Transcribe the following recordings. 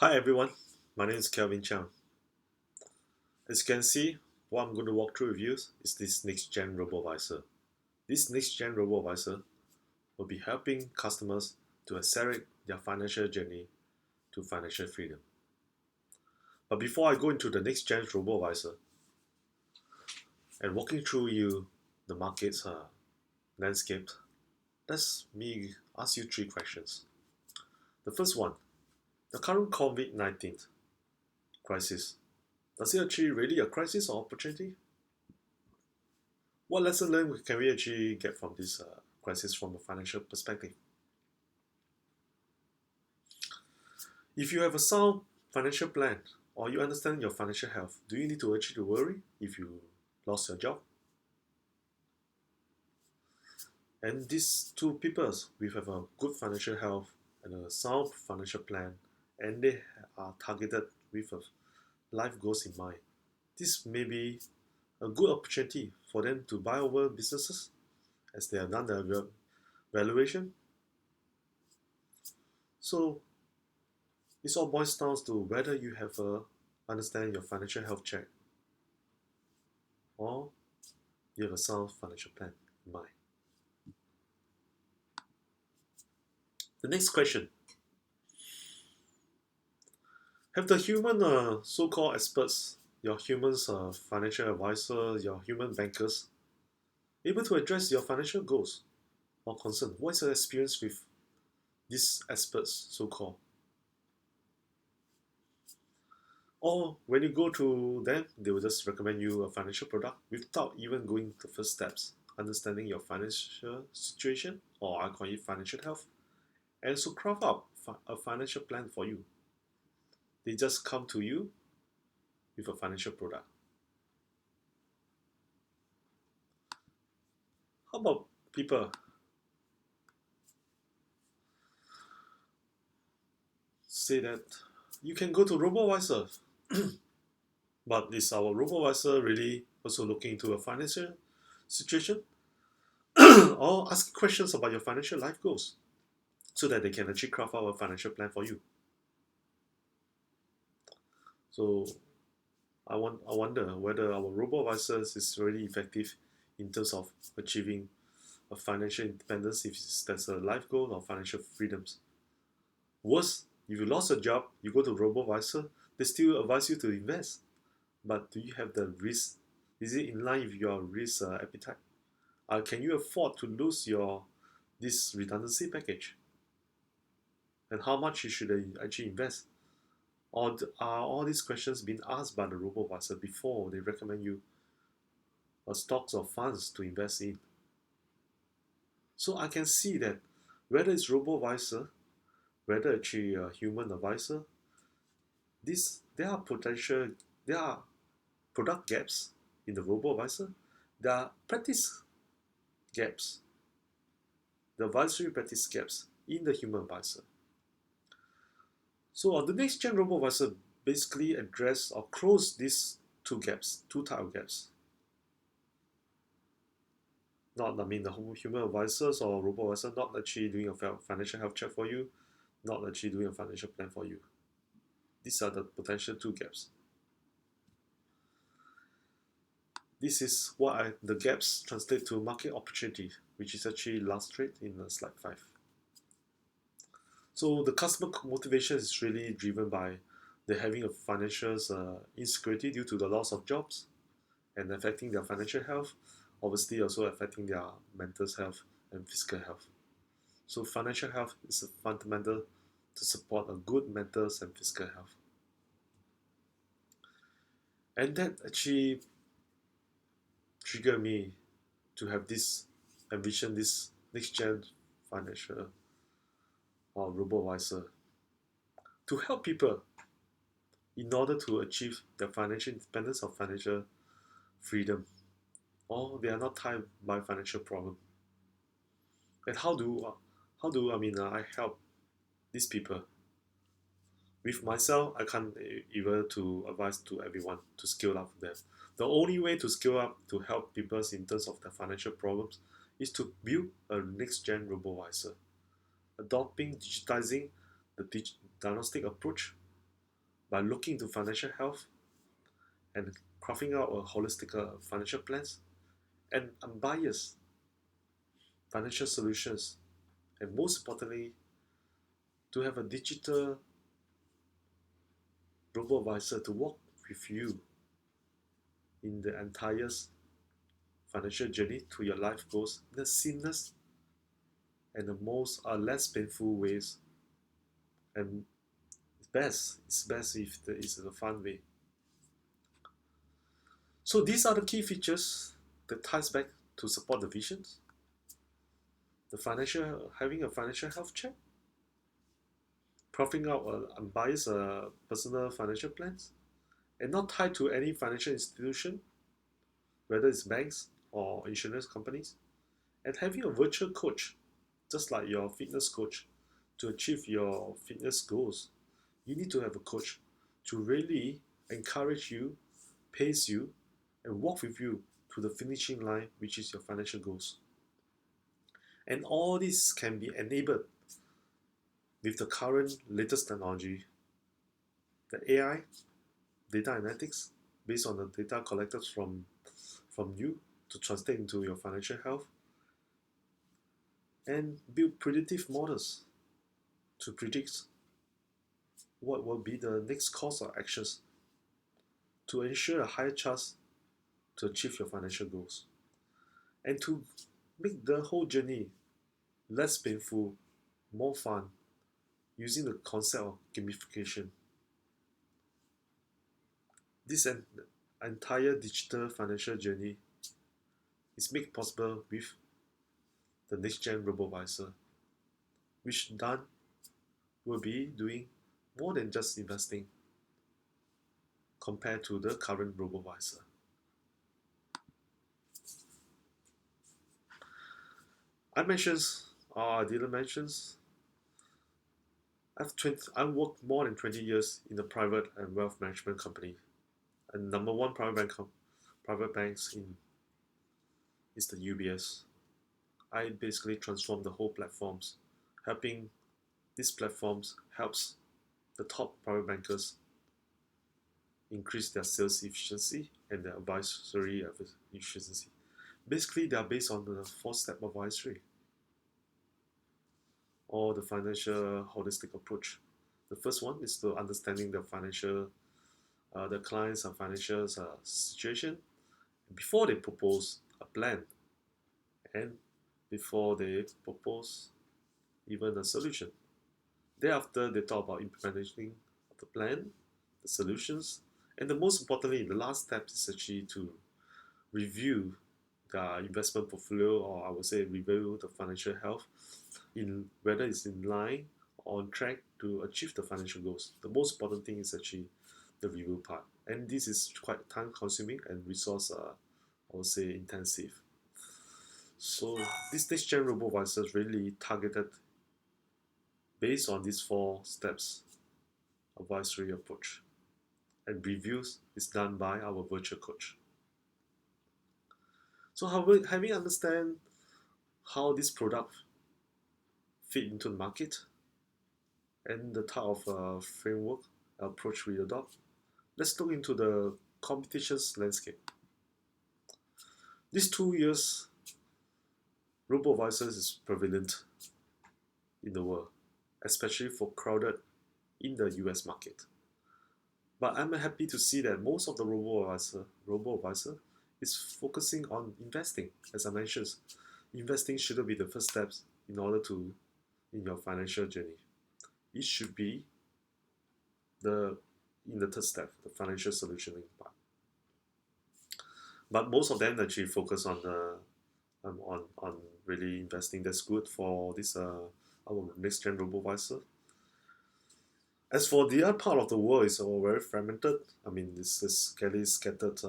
Hi everyone, my name is Kelvin Chang. As you can see, what I'm going to walk through with you is this NextGen Robo. This NextGen Robo will be helping customers to accelerate their financial journey to financial freedom. But before I go into the NextGen Robo and walking through you the market's landscape, let's me ask you three questions. The first one, the current COVID-19 crisis, does it actually really a crisis or opportunity? What lesson learned can we actually get from this crisis from a financial perspective? If you have a sound financial plan or you understand your financial health, do you need to actually worry if you lost your job? And these two people we have a good financial health and a sound financial plan, and they are targeted with a life goals in mind. This may be a good opportunity for them to buy over businesses as they have done the valuation. So this all boils down to whether you have a understand your financial health check or you have a sound financial plan in mind. The next question. Have the human so-called experts, your humans financial advisor, your human bankers, able to address your financial goals or concern? What's your experience with these experts so-called? Or when you go to them, they will just recommend you a financial product without even going to first steps, understanding your financial situation, or I call it financial health, and so craft out a financial plan for you. They just come to you with a financial product. How about people say that you can go to RoboAdvisor, but is our RoboAdvisor really also looking into a financial situation or ask questions about your financial life goals so that they can actually craft out a financial plan for you? So I wonder whether our robo-advisors is really effective in terms of achieving a financial independence if that's a life goal or financial freedoms. Worse, if you lost a job, you go to robo-advisor, they still advise you to invest. But do you have the risk? Is it in line with your risk appetite? Can you afford to lose your this redundancy package? And how much you should actually invest? Or are all these questions being asked by the robo-advisor before they recommend you stocks or funds to invest in? So I can see that whether it's robo-advisor, whether actually a human advisor, there are product gaps in the robo-advisor, there are practice gaps, the advisory practice gaps in the human advisor. So the next gen robo-advisor basically address or close these two gaps, two type of gaps. Not, I mean, the human advisors or robo-advisor not actually doing a financial health check for you, not actually doing a financial plan for you. These are the potential two gaps. This is what the gaps translate to market opportunity, which is actually illustrated in slide 5. So the customer motivation is really driven by the having a financial insecurity due to the loss of jobs and affecting their financial health, obviously also affecting their mental health and physical health. So financial health is a fundamental to support a good mental and physical health. And that actually triggered me to have this envision this next gen financial or robo-advisor to help people in order to achieve their financial independence or financial freedom, or they are not tied by financial problem. And how do I help these people? With myself, I can't able to advise to everyone to scale up them. The only way to scale up to help people in terms of their financial problems is to build a next gen robo-advisor, adopting digitizing the diagnostic approach by looking to financial health and crafting out a holistic financial plans and unbiased financial solutions, and most importantly, to have a digital robo-advisor to walk with you in the entire financial journey to your life goals in a seamless and the most less painful ways, and it's best if there is a fun way. So these are the key features that ties back to support the visions, the financial having a financial health check, crafting out unbiased personal financial plans, and not tied to any financial institution, whether it's banks or insurance companies, and having a virtual coach, just like your fitness coach, to achieve your fitness goals. You need to have a coach to really encourage you, pace you, and walk with you to the finishing line, which is your financial goals. And all this can be enabled with the current latest technology, the AI, data analytics, based on the data collected from you to translate into your financial health, and build predictive models to predict what will be the next course of actions to ensure a higher chance to achieve your financial goals, and to make the whole journey less painful, more fun, using the concept of gamification. This entire digital financial journey is made possible with the NextGen Robo, which done will be doing more than just investing compared to the current robo. I mentioned, or I didn't mention, I've worked more than 20 years in a private and wealth management company. And number one private banks in is the UBS. I basically transform the whole platforms, helping these platforms helps the top private bankers increase their sales efficiency and their advisory efficiency. Basically, they are based on the four-step advisory or the financial holistic approach. The first one is to understanding the client's financial situation before they propose a plan, and before they propose even a solution. Thereafter, they talk about implementing the plan, the solutions, and the most importantly, the last step is actually to review the investment portfolio, or I would say review the financial health, in whether it's in line or on track to achieve the financial goals. The most important thing is actually the review part, and this is quite time consuming and resource I would say intensive. So this NextGen Robo is really targeted based on these four steps advisory approach, and reviews is done by our virtual coach. So having understand how this product fit into the market and the type of framework approach we adopt, let's look into the competition's landscape. These 2 years, robo-advisors is prevalent in the world, especially for crowded in the US market. But I'm happy to see that most of the robo-advisor is focusing on investing. As I mentioned, investing shouldn't be the first steps in order to in your financial journey. It should be in the third step, the financial solutioning part. But most of them actually focus on on really investing. That's good for this our NextGen robo-advisor. As for the other part of the world, it's all very fragmented. I mean, this is fairly scattered.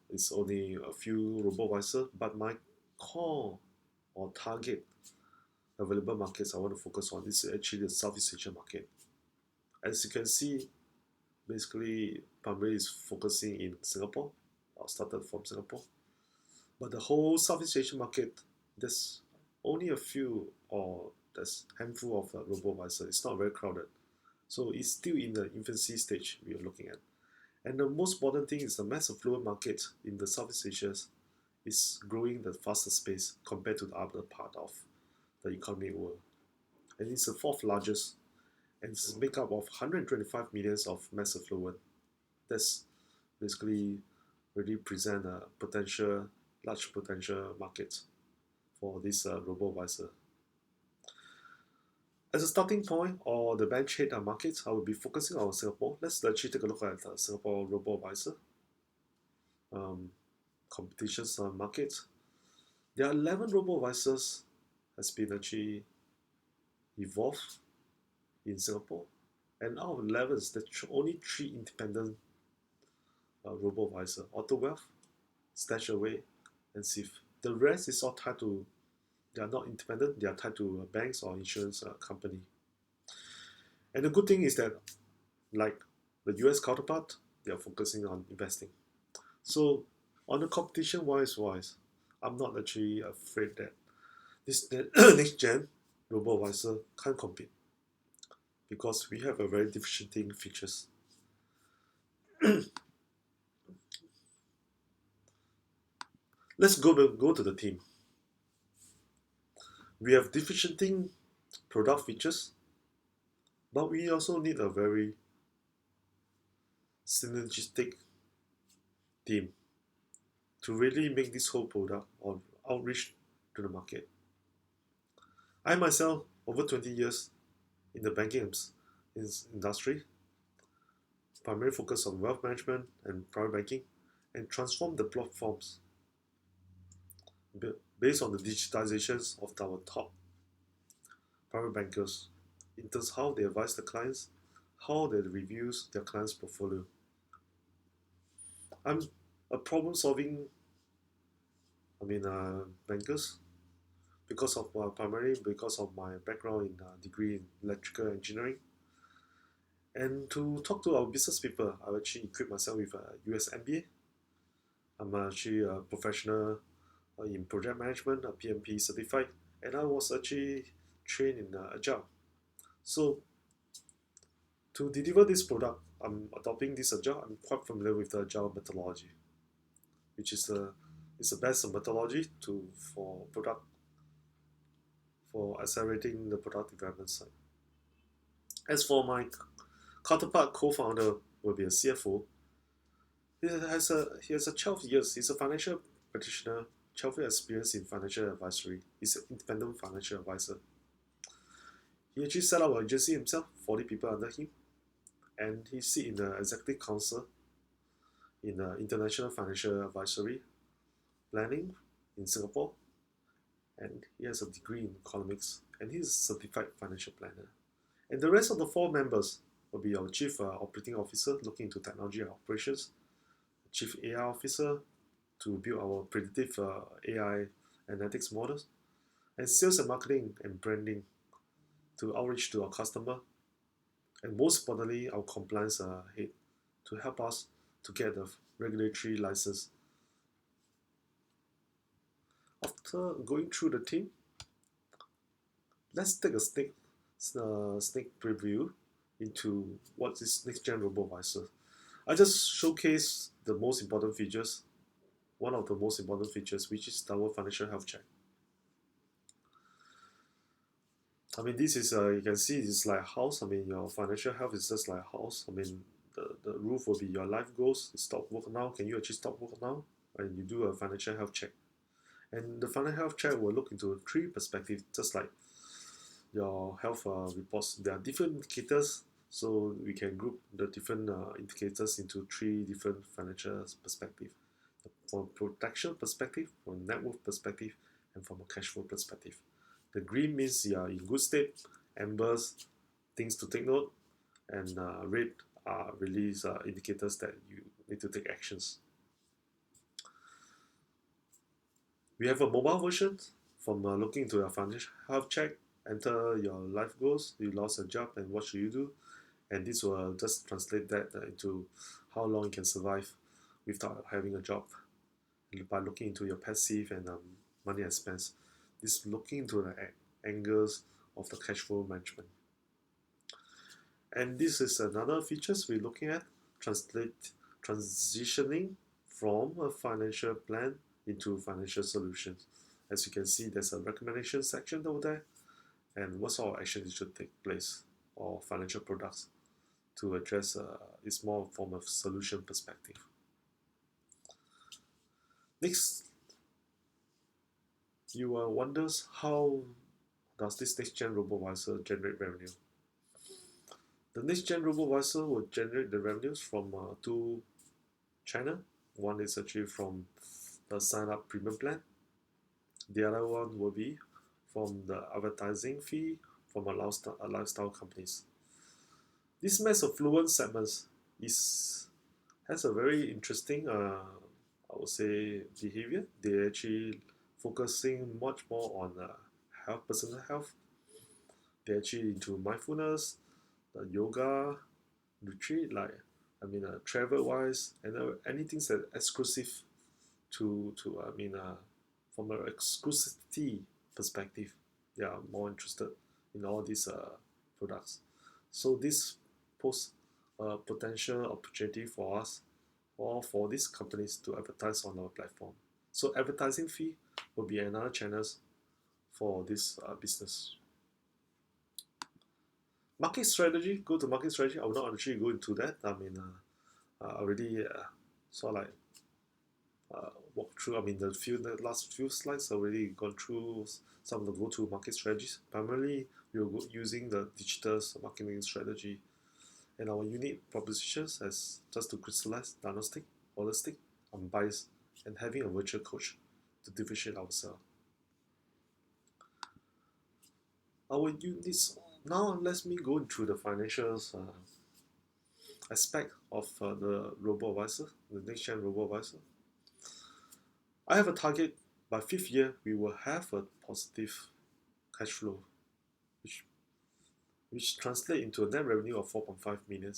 It's only a few robo-advisor, but my core or target available markets I want to focus on is actually the Southeast Asian market. As you can see, basically, primarily is focusing in Singapore, or started from Singapore. But the whole Southeast Asian market, there's only a few, or there's handful of robo-advisor. It's not very crowded. So it's still in the infancy stage we are looking at. And the most important thing is the mass affluent market in the Southeast Asia is growing the fastest pace compared to the other part of the economic world. And it's the fourth largest, and it's made up of 125 millions of mass affluent. That's basically really present a large potential market for this robo-advisor. As a starting point or the bench head market, I will be focusing on Singapore. Let's actually take a look at the Singapore robo-advisor competitions market. There are 11 robo-advisors has been actually evolved in Singapore, and out of 11, there's only 3 independent robo-advisor: AutoWealth, StashAway, and SIF. The rest is all tied to, they are not independent, they are tied to banks or insurance company. And the good thing is that, like the US counterpart, they are focusing on investing. So on the competition wise, I'm not actually afraid that this next gen robo-advisor can't compete because we have a very differentiating features. Let's go to the team. We have differentiating product features, but we also need a very synergistic team to really make this whole product or outreach to the market. I myself, over 20 years in the banking industry, primarily focus on wealth management and private banking, and transform the platforms based on the digitizations of our top private bankers in terms of how they advise the clients, how they reviews their clients' portfolio. I'm a problem-solving, bankers primarily because of my background in degree in electrical engineering. And to talk to our business people, I actually equip myself with a US MBA. I'm actually a professional in project management, a PMP certified, and I was actually trained in Agile. So to deliver this product, I'm adopting this Agile. I'm quite familiar with the Agile methodology, which is the best methodology for accelerating the product development side. As for my counterpart co-founder, will be a CFO. He has a 12 years. He's a financial practitioner, 12 years experience in financial advisory. He's an independent financial advisor. He actually set up an agency himself, 40 people under him, and he sits in the executive council in the International Financial Advisory Planning in Singapore, and he has a degree in economics, and he's a certified financial planner. And the rest of the 4 members will be our Chief Operating Officer looking into technology and operations, Chief AI Officer to build our predictive AI analytics models, and Sales and Marketing and Branding to outreach to our customer, and most importantly, our compliance head to help us to get the regulatory license. After going through the team, let's take a sneak preview into what is NextGen Robo-advisor. I just showcase the most important features, one of the most important features, which is our financial health check. This is, you can see it's like a house. Your financial health is just like a house. The roof will be your life goals. Stop work now. Can you actually stop work now? And you do a financial health check. And the financial health check will look into 3 perspectives, just like your health reports. There are different indicators, so we can group the different indicators into 3 different financial perspectives. From a protection perspective, from a net worth perspective, and from a cash flow perspective. The green means you are in good state, ambers, things to take note, and red are really indicators that you need to take actions. We have a mobile version from looking into your financial health check, enter your life goals, you lost a job, and what should you do? And this will just translate that into how long you can survive without having a job by looking into your passive and money expense. This looking into the angles of the cash flow management. And this is another features we're looking at, transitioning from a financial plan into financial solutions. As you can see, there's a recommendation section over there, and what sort of action should take place or financial products to address is more from a solution perspective. Next, you will wonders how does this NextGen Robo generate revenue? The NextGen Robo will generate the revenues from two channel. One is actually from the sign up premium plan. The other one will be from the advertising fee from lifestyle companies. This mass affluent segments has a very interesting, I would say, behavior. They actually focusing much more on health, personal health. They're actually into mindfulness, yoga, retreat, travel wise, and anything that exclusive from an exclusivity perspective, they are more interested in all these products. So this poses a potential opportunity for us or for these companies to advertise on our platform. So advertising fee will be another channels for this business. Market strategy, go to market strategy. I will not actually go into that. Already sort of like walk through. The last few slides already gone through some of the go-to market strategies. Primarily, we are using the digital marketing strategy and our unique propositions as just to crystallize, diagnostic, holistic, unbiased, and having a virtual coach to differentiate ourselves. Our units. Now let me go into the financials aspect of the robo-advisor, the NextGen robo-advisor. I have a target by 5th year we will have a positive cash flow, which translate into a net revenue of 4.5 million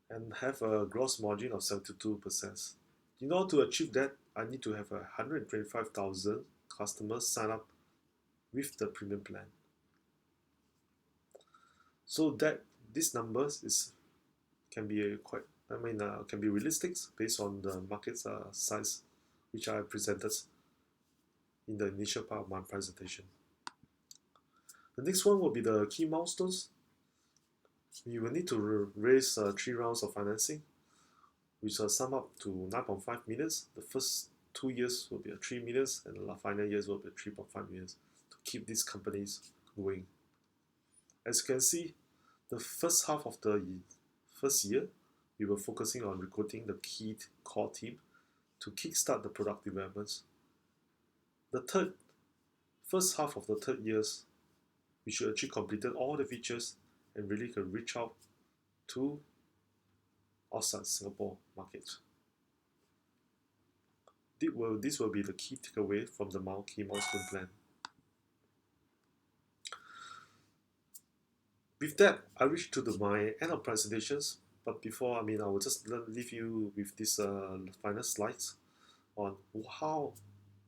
and have a gross margin of 72%. In order to achieve that, I need to have 125,000 customers sign up with the premium plan. So that these numbers can be can be realistic based on the market size which I presented in the initial part of my presentation. The next one will be the key milestones. We will need to raise 3 rounds of financing, which will sum up to 9.5 million. The first 2 years will be 3 million, and the final years will be 3.5 million to keep these companies going. As you can see, the first half of the first year, we were focusing on recruiting the key core team to kickstart the product developments. The first half of the 3rd years, we should actually completed all the features and really can reach out to outside Singapore market. This will be the key takeaway from the key milestone plan. With that, I reached to my end of presentations. But before, I will just leave you with this final slides on how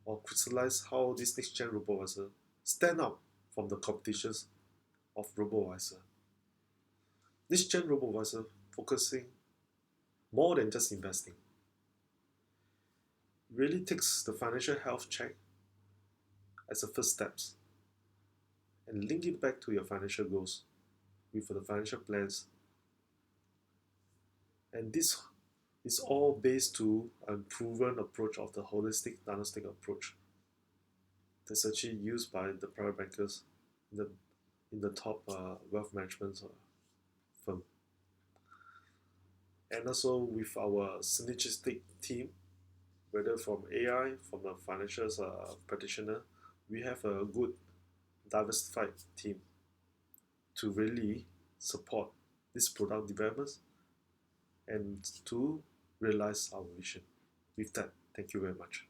or crystallize how this NextGen robo-advisor stand out from the competitions of robo-advisor. NextGen robo-advisor focusing more than just investing. Really takes the financial health check as the first steps and link it back to your financial goals with the financial plans. And this is all based to a proven approach of the holistic diagnostic approach that's actually used by the private bankers in the top wealth management firm. And also with our synergistic team, whether from AI, from a financial practitioner, we have a good diversified team to really support this product developments and to realize our vision. With that, thank you very much.